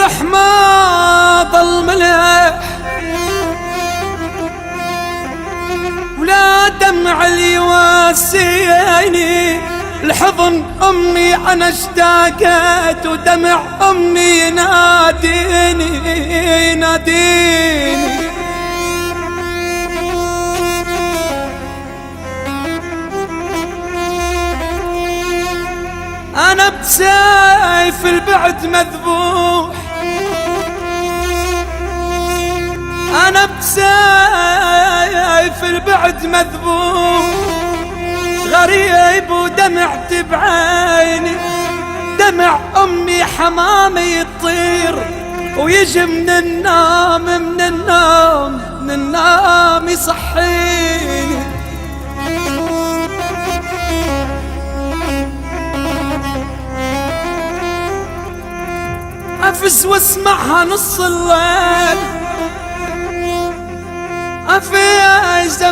الجرح ما ظل ملح ولا دمع اللي يواسيني، الحضن أمي أنا اشتاقت ودمع أمي يناديني يناديني. أنا بسيف البعد مذبوح، أنا بسيف البعد مذبوح، غريب ودمعت بعيني، دمع أمي حمامي يطير ويجي من النوم من النوم من النوم يصحيني. أفز واسمعها نص الليل، أفز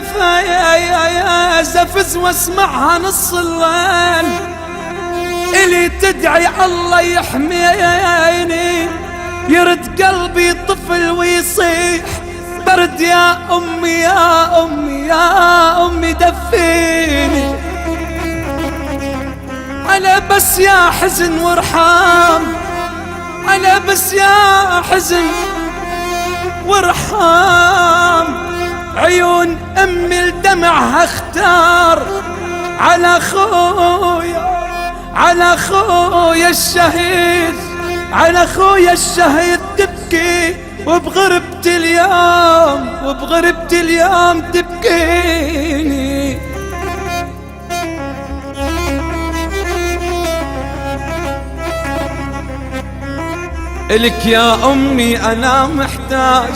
أفز واسمعها نص الليل، إلي تدعي الله يحميني، يرد قلبي طفل ويصيح برد يا أمي يا أمي يا أمي دفيني. أنا بس يا حزن وارحام، أنا بس يا حزن وارحام، عيون أمي لدمعها اختار على خويا على خويا الشهيد، على خويا الشهيد تبكي وبغربتي اليوم وبغربتي اليوم تبكيني. إلك يا أمي أنا محتاج،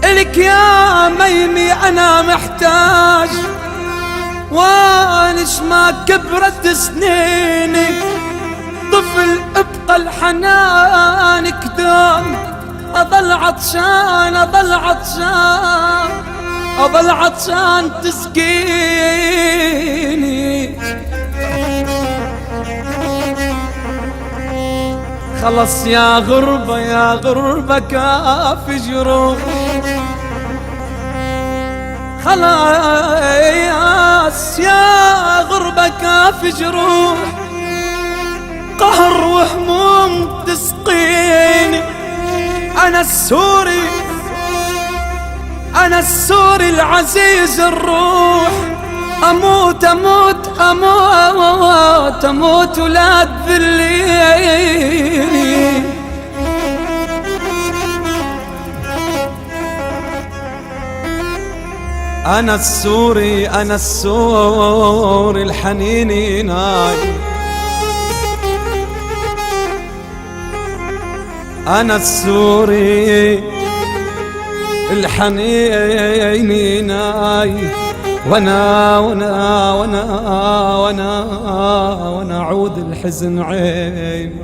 إلك يا ميمي أنا محتاج، وانش ما كبرت سنيني، طفل ابقى الحنان كدام، أظل عطشان أظل عطشان أظل عطشان تسقيني. خلص يا غربة يا غربة كافي جروح، خلاص يا غربة كافي جروح، قهر وهموم تسقيني. أنا السوري أنا السوري العزيز الروح، أموت أموت أموت أموت ولا تذليني. أنا السوري أنا السوري الحنين ينادي، أنا السوري الحنين ينادي، وانا وانا وانا وانا وانا عود الحزن عيني.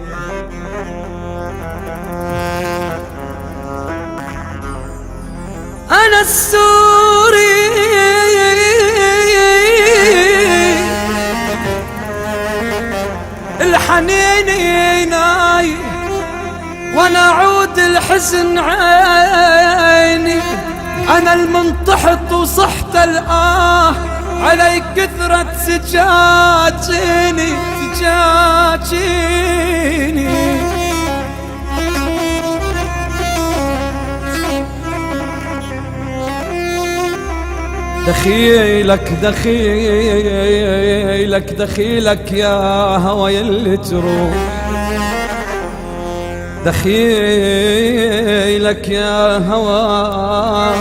انا السوري الحنين يناي، وانا عود الحزن عيني. أنا المنطحط وصحت الآه علي كثرة سجاجيني سجاجيني. دخيلك دخيلك دخيلك يا هوى يلي تروح، دخيلك يا هوى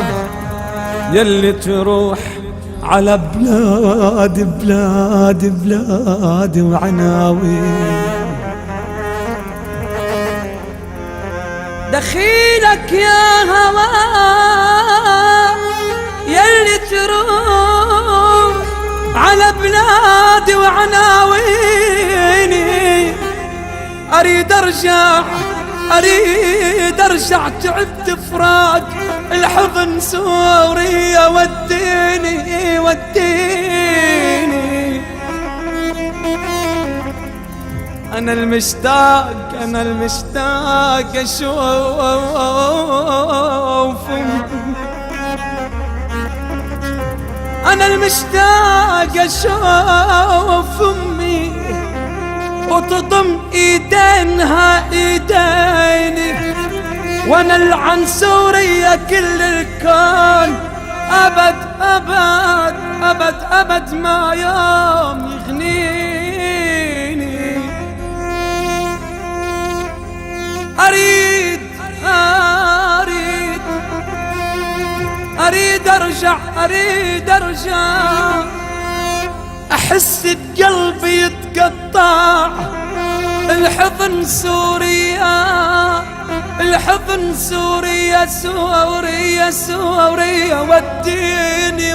يلي تروح على بلاد بلاد بلاد وعناوين. دخيلك يا هوى يلي تروح على بلادي وعناويني. أريد أرجع أريد أرجع، تعبت فراق الحضن سوريا، وديني وديني. أنا المشتاق أشوف، أنا المشتاق أشوف أمي وتضم إيدينها إيديني، وأنا العن سوريا كل الكون أبد أبد أبد أبد ما يوم يغنيني. أريد أرجع أحس بقلبي يتقطع، الحضن سوريا سوريا وديني